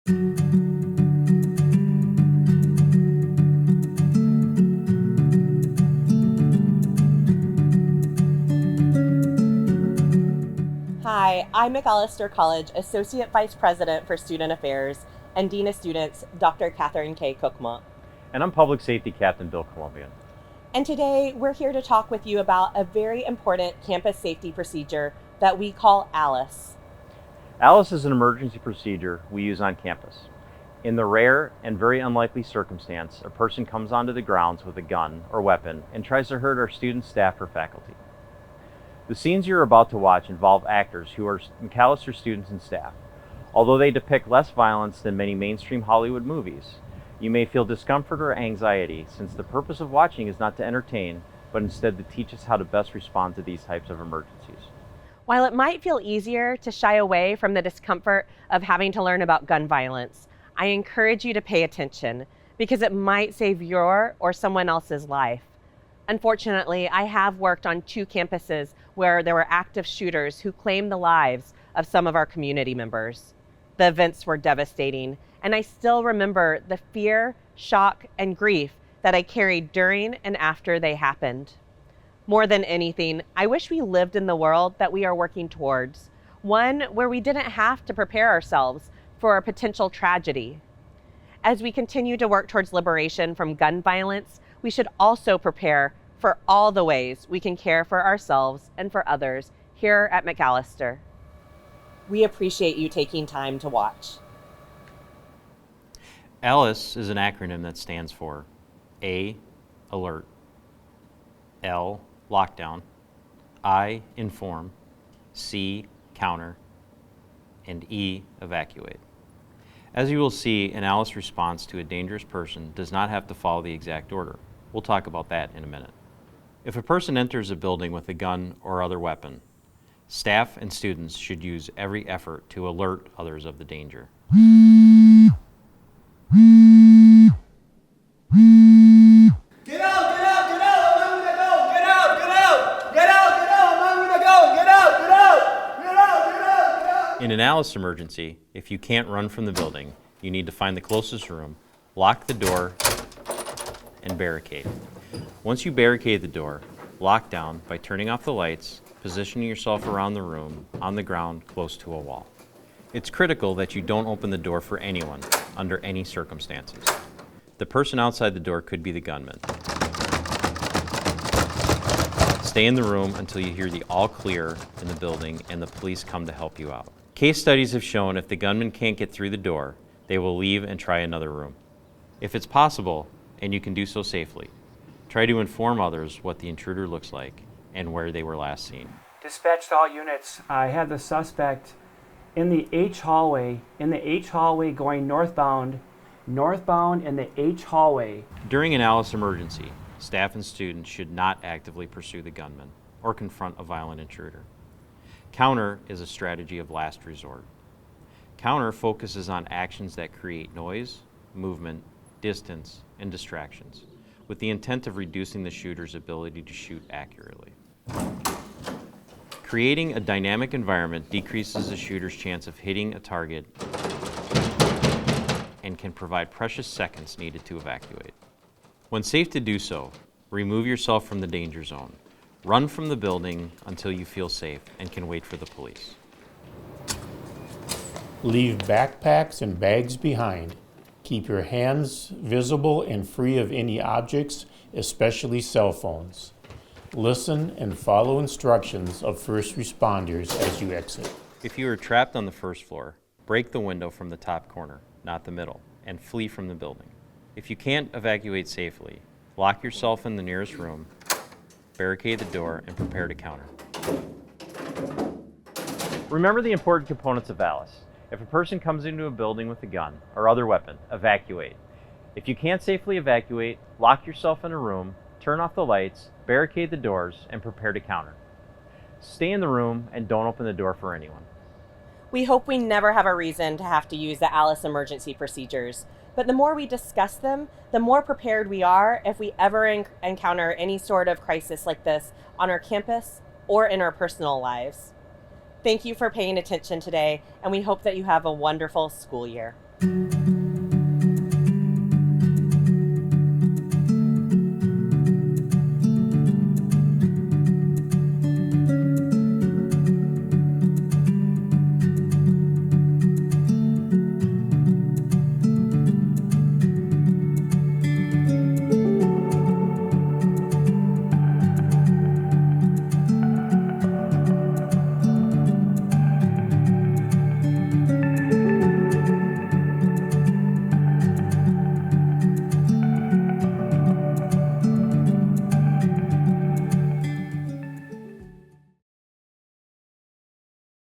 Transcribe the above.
Hi, I'm Macalester College Associate Vice President for Student Affairs and Dean of Students, Dr. Catherine K. Cookmont. And I'm Public Safety Captain Bill Colombian. And today we're here to talk with you about a very important campus safety procedure that we call ALICE. ALICE is an emergency procedure we use on campus. In the rare and very unlikely circumstance, a person comes onto the grounds with a gun or weapon and tries to hurt our students, staff, or faculty. The scenes you're about to watch involve actors who are Macalester students and staff. Although they depict less violence than many mainstream Hollywood movies, you may feel discomfort or anxiety, since the purpose of watching is not to entertain, but instead to teach us how to best respond to these types of emergencies. While it might feel easier to shy away from the discomfort of having to learn about gun violence, I encourage you to pay attention because it might save your or someone else's life. Unfortunately, I have worked on 2 campuses where there were active shooters who claimed the lives of some of our community members. The events were devastating, and I still remember the fear, shock, and grief that I carried during and after they happened. More than anything, I wish we lived in the world that we are working towards, one where we didn't have to prepare ourselves for a potential tragedy. As we continue to work towards liberation from gun violence, we should also prepare for all the ways we can care for ourselves and for others here at Macalester. We appreciate you taking time to watch. ALICE is an acronym that stands for A, alert, L, lockdown, I, inform, C, counter, and E, evacuate. As you will see, an ALICE response to a dangerous person does not have to follow the exact order. We'll talk about that in a minute. If a person enters a building with a gun or other weapon, staff and students should use every effort to alert others of the danger. Get out, get out, get out, I'm ready to go, get out, get out, get out, get out, I'm ready to go, get out, get out, get out, get out, get out. In an ALICE emergency, if you can't run from the building, you need to find the closest room, lock the door, and barricade. Once you barricade the door, lock down by turning off the lights, positioning yourself around the room, on the ground, close to a wall. It's critical that you don't open the door for anyone, under any circumstances. The person outside the door could be the gunman. Stay in the room until you hear the all clear in the building and the police come to help you out. Case studies have shown if the gunman can't get through the door, they will leave and try another room. If it's possible, and you can do so safely, try to inform others what the intruder looks like and where they were last seen. Dispatch to all units. I have the suspect in the H hallway, going northbound in the H hallway. During an ALICE emergency, staff and students should not actively pursue the gunman or confront a violent intruder. Counter is a strategy of last resort. Counter focuses on actions that create noise, movement, distance, and distractions, with the intent of reducing the shooter's ability to shoot accurately. Creating a dynamic environment decreases the shooter's chance of hitting a target and can provide precious seconds needed to evacuate. When safe to do so, remove yourself from the danger zone. Run from the building until you feel safe and can wait for the police. Leave backpacks and bags behind. Keep your hands visible and free of any objects, especially cell phones. Listen and follow instructions of first responders as you exit. If you are trapped on the first floor, break the window from the top corner, not the middle, and flee from the building. If you can't evacuate safely, lock yourself in the nearest room, barricade the door, and prepare to counter. Remember the important components of ALICE. If a person comes into a building with a gun or other weapon, evacuate. If you can't safely evacuate, lock yourself in a room, turn off the lights, barricade the doors, and prepare to counter. Stay in the room and don't open the door for anyone. We hope we never have a reason to have to use the ALICE emergency procedures, but the more we discuss them, the more prepared we are if we ever encounter any sort of crisis like this on our campus or in our personal lives. Thank you for paying attention today, and we hope that you have a wonderful school year. Get